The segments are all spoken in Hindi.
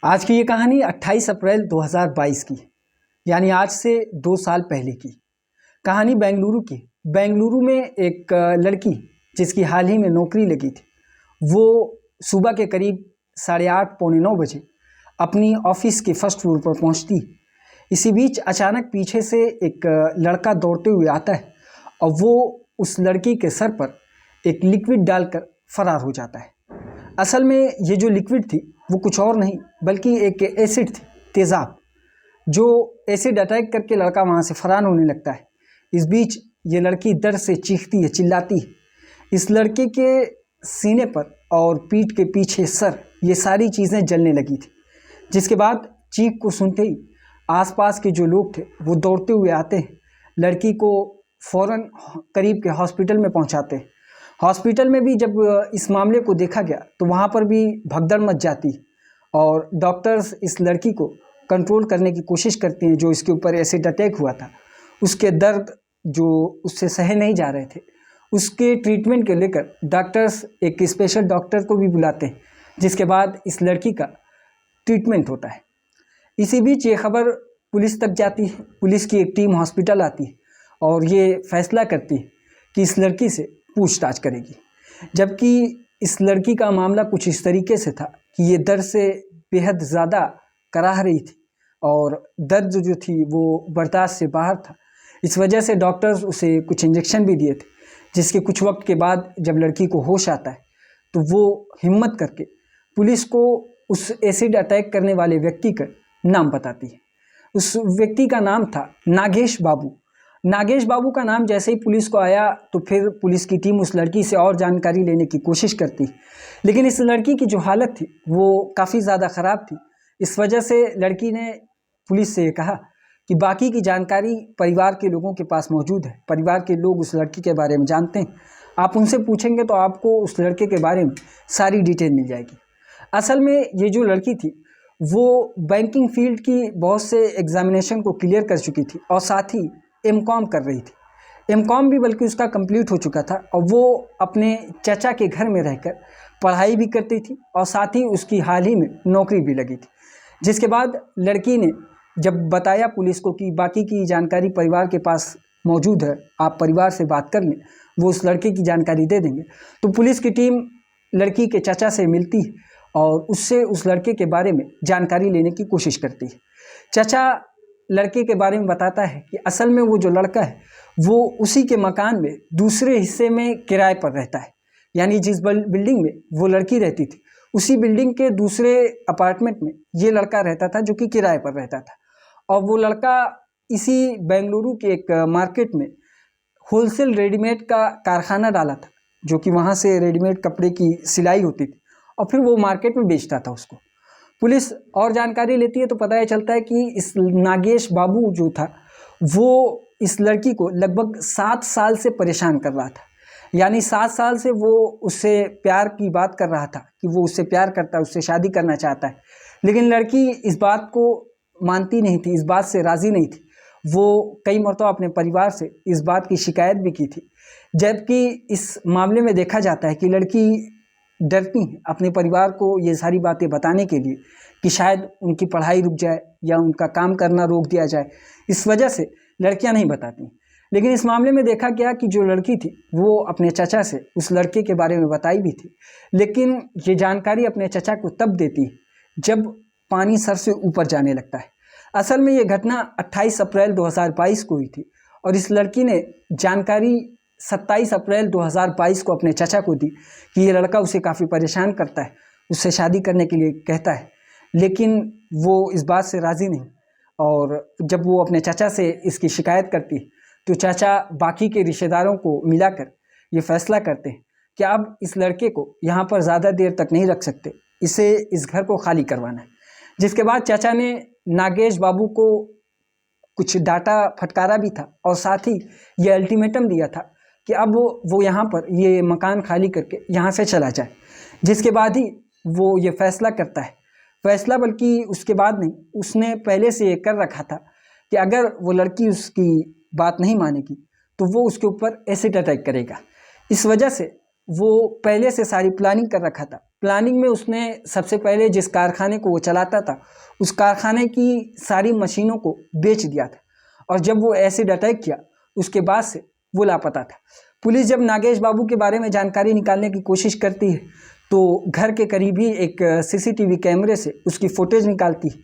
आज की ये कहानी 28 अप्रैल 2022 की, यानी आज से 2 साल पहले की कहानी बेंगलुरु की। बेंगलुरु में एक लड़की जिसकी हाल ही में नौकरी लगी थी, वो सुबह के करीब 8:30 पौने 9 बजे अपनी ऑफिस के फर्स्ट फ्लोर पर पहुंचती। इसी बीच अचानक पीछे से एक लड़का दौड़ते हुए आता है और वो उस लड़की के सर पर एक लिक्विड डालकर फरार हो जाता है। असल में ये जो लिक्विड थी वो कुछ और नहीं बल्कि एक एसिड थी, तेज़ाब। जो एसिड अटैक करके लड़का वहाँ से फरार होने लगता है। इस बीच ये लड़की दर्द से चीखती है, चिल्लाती है। इस लड़के के सीने पर और पीठ के पीछे सर, ये सारी चीज़ें जलने लगी थी। जिसके बाद चीख को सुनते ही आसपास के जो लोग थे वो दौड़ते हुए आते हैं, लड़की को फ़ौरन करीब के हॉस्पिटल में पहुँचाते हैं। हॉस्पिटल में भी जब इस मामले को देखा गया तो वहाँ पर भी भगदड़ मच जाती और डॉक्टर्स इस लड़की को कंट्रोल करने की कोशिश करते हैं। जो इसके ऊपर एसिड अटैक हुआ था, उसके दर्द जो उससे सहे नहीं जा रहे थे, उसके ट्रीटमेंट के लेकर डॉक्टर्स एक स्पेशल डॉक्टर को भी बुलाते हैं, जिसके बाद इस लड़की का ट्रीटमेंट होता है। इसी बीच ये खबर पुलिस तक जाती है। पुलिस की एक टीम हॉस्पिटल आती है और ये फैसला करती है कि इस लड़की से पूछताछ करेगी। जबकि इस लड़की का मामला कुछ इस तरीके से था कि ये दर्द से बेहद ज़्यादा कराह रही थी और दर्द जो थी वो बर्दाश्त से बाहर था। इस वजह से डॉक्टर्स उसे कुछ इंजेक्शन भी दिए थे, जिसके कुछ वक्त के बाद जब लड़की को होश आता है तो वो हिम्मत करके पुलिस को उस एसिड अटैक करने वाले व्यक्ति का नाम बताती है। उस व्यक्ति का नाम था नागेश बाबू। नागेश बाबू का नाम जैसे ही पुलिस को आया तो फिर पुलिस की टीम उस लड़की से और जानकारी लेने की कोशिश करती, लेकिन इस लड़की की जो हालत थी वो काफ़ी ज़्यादा ख़राब थी। इस वजह से लड़की ने पुलिस से कहा कि बाकी की जानकारी परिवार के लोगों के पास मौजूद है, परिवार के लोग उस लड़की के बारे में जानते हैं, आप उनसे पूछेंगे तो आपको उस लड़के के बारे में सारी डिटेल मिल जाएगी। असल में ये जो लड़की थी वो बैंकिंग फील्ड की बहुत से एग्जामिनेशन को क्लियर कर चुकी थी और साथ ही एमकॉम कर रही थी। एमकॉम भी बल्कि उसका कंप्लीट हो चुका था और वो अपने चाचा के घर में रहकर पढ़ाई भी करती थी और साथ ही उसकी हाल ही में नौकरी भी लगी थी। जिसके बाद लड़की ने जब बताया पुलिस को कि बाकी की जानकारी परिवार के पास मौजूद है, आप परिवार से बात कर लें, वो उस लड़के की जानकारी दे देंगे, तो पुलिस की टीम लड़की के चाचा से मिलती है और उससे उस लड़के के बारे में जानकारी लेने की कोशिश करती है। चाचा लड़के के बारे में बताता है कि असल में वो जो लड़का है वो उसी के मकान में दूसरे हिस्से में किराए पर रहता है, यानी जिस बिल्डिंग में वो लड़की रहती थी उसी बिल्डिंग के दूसरे अपार्टमेंट में ये लड़का रहता था, जो कि किराए पर रहता था। और वो लड़का इसी बेंगलुरु के एक मार्केट में होलसेल रेडीमेड का कारखाना डाला था, जो कि वहाँ से रेडीमेड कपड़े की सिलाई होती थी और फिर वो मार्केट में बेचता था उसको। पुलिस और जानकारी लेती है तो पता चलता है कि इस नागेश बाबू जो था वो इस लड़की को लगभग 7 साल से परेशान कर रहा था, यानी 7 साल से वो उससे प्यार की बात कर रहा था कि वो उससे प्यार करता है, उससे शादी करना चाहता है। लेकिन लड़की इस बात को मानती नहीं थी, इस बात से राज़ी नहीं थी। वो कई मरतबा अपने परिवार से इस बात की शिकायत भी की थी। जबकि इस मामले में देखा जाता है कि लड़की डरती हैं अपने परिवार को ये सारी बातें बताने के लिए कि शायद उनकी पढ़ाई रुक जाए या उनका काम करना रोक दिया जाए, इस वजह से लड़कियां नहीं बताती। लेकिन इस मामले में देखा गया कि जो लड़की थी वो अपने चाचा से उस लड़के के बारे में बताई भी थी, लेकिन ये जानकारी अपने चाचा को तब देती जब पानी सर से ऊपर जाने लगता है। असल में ये घटना 28 अप्रैल 2022 को हुई थी और इस लड़की ने जानकारी 27 अप्रैल 2022 को अपने चाचा को दी कि ये लड़का उसे काफ़ी परेशान करता है, उससे शादी करने के लिए कहता है, लेकिन वो इस बात से राज़ी नहीं। और जब वो अपने चाचा से इसकी शिकायत करती तो चाचा बाकी के रिश्तेदारों को मिलाकर ये फैसला करते हैं कि अब इस लड़के को यहाँ पर ज़्यादा देर तक नहीं रख सकते, इसे इस घर को खाली करवाना है। जिसके बाद चाचा ने नागेश बाबू को कुछ डांटा फटकारा भी था और साथ ही ये अल्टीमेटम दिया था कि अब वो यहाँ पर ये मकान खाली करके यहाँ से चला जाए। जिसके बाद ही वो ये फैसला करता है, फैसला बल्कि उसके बाद नहीं, उसने पहले से ये कर रखा था कि अगर वो लड़की उसकी बात नहीं मानेगी तो वो उसके ऊपर एसिड अटैक करेगा। इस वजह से वो पहले से सारी प्लानिंग कर रखा था। प्लानिंग में उसने सबसे पहले जिस कारखाने को वो चलाता था उस कारखाने की सारी मशीनों को बेच दिया था, और जब वो एसिड अटैक किया उसके बाद से वो लापता था। पुलिस जब नागेश बाबू के बारे में जानकारी निकालने की कोशिश करती है तो घर के करीब ही एक सीसीटीवी कैमरे से उसकी फुटेज निकालती है,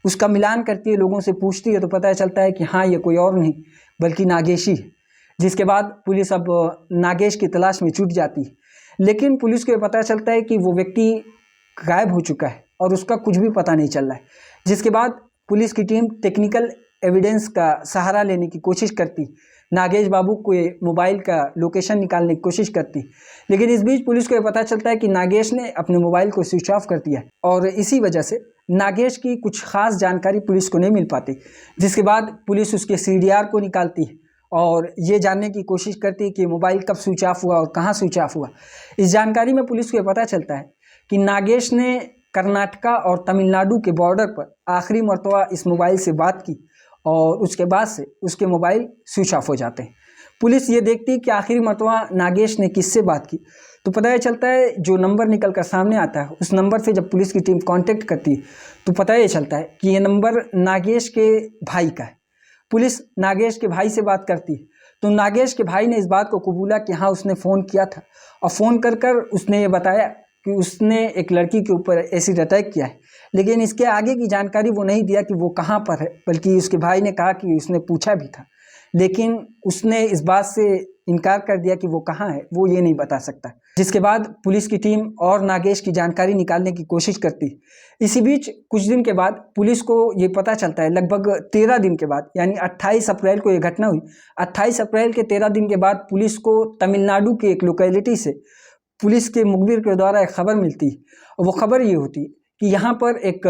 उसका मिलान करती है, लोगों से पूछती है तो पता चलता है कि हाँ ये कोई और नहीं बल्कि नागेश ही है। जिसके बाद पुलिस अब नागेश की तलाश में छूट जाती है, लेकिन पुलिस को ये पता चलता है कि वो व्यक्ति गायब हो चुका है और उसका कुछ भी पता नहीं चल रहा है। जिसके बाद पुलिस की टीम टेक्निकल एविडेंस का सहारा लेने की कोशिश करती, नागेश बाबू को मोबाइल का लोकेशन निकालने की कोशिश करती, लेकिन इस बीच पुलिस को ये पता चलता है कि नागेश ने अपने मोबाइल को स्विच ऑफ कर दिया है और इसी वजह से नागेश की कुछ खास जानकारी पुलिस को नहीं मिल पाती। जिसके बाद पुलिस उसके CDR को निकालती है और ये जानने की कोशिश करती है कि मोबाइल कब स्विच ऑफ हुआ और कहाँ स्विच ऑफ हुआ। इस जानकारी में पुलिस को ये पता चलता है कि नागेश ने कर्नाटका और तमिलनाडु के बॉर्डर पर आखिरी मरतबा इस मोबाइल से बात की और उसके बाद से उसके मोबाइल स्विच ऑफ हो जाते हैं। पुलिस ये देखती है कि आखिरी मरतबा नागेश ने किससे बात की, तो पता ये चलता है जो नंबर निकल कर सामने आता है उस नंबर से जब पुलिस की टीम कांटेक्ट करती है तो पता ये चलता है कि ये नंबर नागेश के भाई का है। पुलिस नागेश के भाई से बात करती है तो नागेश के भाई ने इस बात को कबूला कि हाँ उसने फ़ोन किया था, और फ़ोन कर उसने ये बताया कि उसने एक लड़की के ऊपर एसिड अटैक किया है, लेकिन इसके आगे की जानकारी वो नहीं दिया कि वो कहाँ पर है, बल्कि उसके भाई ने कहा कि उसने पूछा भी था, लेकिन उसने इस बात से इनकार कर दिया कि वो कहाँ है, वो ये नहीं बता सकता। जिसके बाद पुलिस की टीम और नागेश की जानकारी निकालने की कोशिश करती। इसी बीच कुछ दिन के बाद पुलिस को ये पता चलता है, लगभग 13 दिन के बाद, यानी 28 अप्रैल को ये घटना हुई। 28 अप्रैल के 13 दिन के बाद पुलिस को तमिलनाडु के एक लोकेलिटी से पुलिस के मुखबिर के द्वारा एक खबर मिलती है, और वो खबर ये होती कि यहाँ पर एक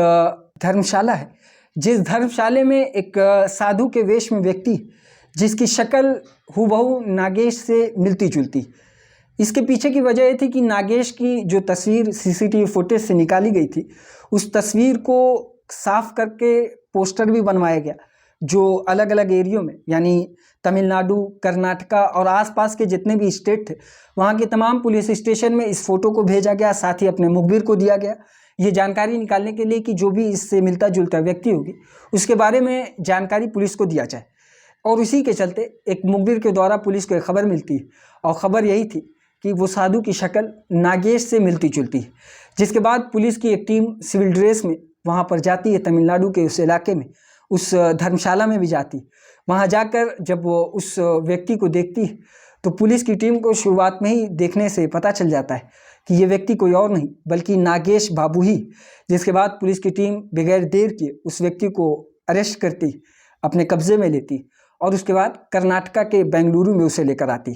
धर्मशाला है, जिस धर्मशाले में एक साधु के वेश में व्यक्ति जिसकी शक्ल हूबहू नागेश से मिलती जुलती। इसके पीछे की वजह ये थी कि नागेश की जो तस्वीर CCTV फुटेज से निकाली गई थी उस तस्वीर को साफ करके पोस्टर भी बनवाया गया, जो अलग अलग एरियो में यानी तमिलनाडु, कर्नाटका और आसपास के जितने भी स्टेट थे वहाँ के तमाम पुलिस स्टेशन में इस फोटो को भेजा गया, साथ ही अपने मुखबिर को दिया गया ये जानकारी निकालने के लिए कि जो भी इससे मिलता जुलता व्यक्ति होगी उसके बारे में जानकारी पुलिस को दिया जाए। और इसी के चलते एक मुखबिर के द्वारा पुलिस को एक खबर मिलती है, और ख़बर यही थी कि वो साधु की शक्ल नागेश से मिलती जुलती है। जिसके बाद पुलिस की एक टीम सिविल ड्रेस में वहाँ पर जाती है, तमिलनाडु के उस इलाके में, उस धर्मशाला में भी जाती। वहाँ जाकर जब वो उस व्यक्ति को देखती है तो पुलिस की टीम को शुरुआत में ही देखने से पता चल जाता है कि ये व्यक्ति कोई और नहीं बल्कि नागेश बाबू ही। जिसके बाद पुलिस की टीम बगैर देर किए उस व्यक्ति को अरेस्ट करती, अपने कब्जे में लेती, और उसके बाद कर्नाटका के बेंगलुरु में उसे लेकर आती।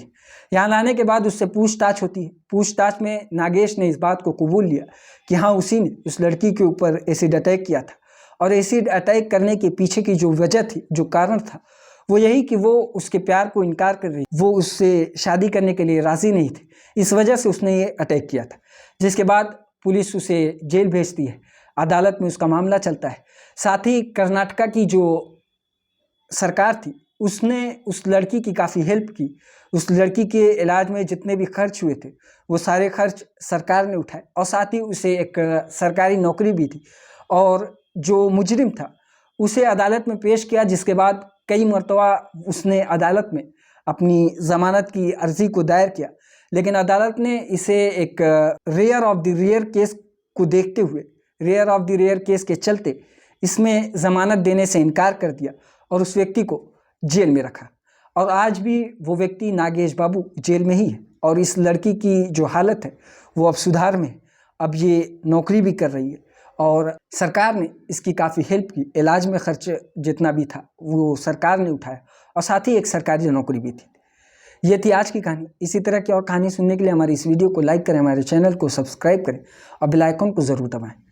यहाँ लाने के बाद उससे पूछताछ होती है। पूछताछ में नागेश ने इस बात को कबूल लिया कि हाँ उसी ने उस लड़की के ऊपर एसिड अटैक किया था, और एसिड अटैक करने के पीछे की जो वजह थी, जो कारण था, वो यही कि वो उसके प्यार को इनकार कर रही, वो उससे शादी करने के लिए राज़ी नहीं थी, इस वजह से उसने ये अटैक किया था। जिसके बाद पुलिस उसे जेल भेजती है, अदालत में उसका मामला चलता है। साथ ही कर्नाटका की जो सरकार थी उसने उस लड़की की काफ़ी हेल्प की। उस लड़की के इलाज में जितने भी खर्च हुए थे वो सारे खर्च सरकार ने उठाए, और साथ ही उसे एक सरकारी नौकरी भी थी, और जो मुजरिम था उसे अदालत में पेश किया। जिसके बाद कई मरतबा उसने अदालत में अपनी ज़मानत की अर्ज़ी को दायर किया, लेकिन अदालत ने इसे एक rare of the rare case को देखते हुए, rare of the rare case के चलते इसमें ज़मानत देने से इनकार कर दिया और उस व्यक्ति को जेल में रखा। और आज भी वो व्यक्ति नागेश बाबू जेल में ही है, और इस लड़की की जो हालत है वो अब सुधार में, अब ये नौकरी भी कर रही है, और सरकार ने इसकी काफ़ी हेल्प की। इलाज में खर्च जितना भी था वो सरकार ने उठाया, और साथ ही एक सरकारी नौकरी भी थी। ये थी आज की कहानी। इसी तरह की और कहानी सुनने के लिए हमारी इस वीडियो को लाइक करें, हमारे चैनल को सब्सक्राइब करें और बेल आइकन को ज़रूर दबाएं।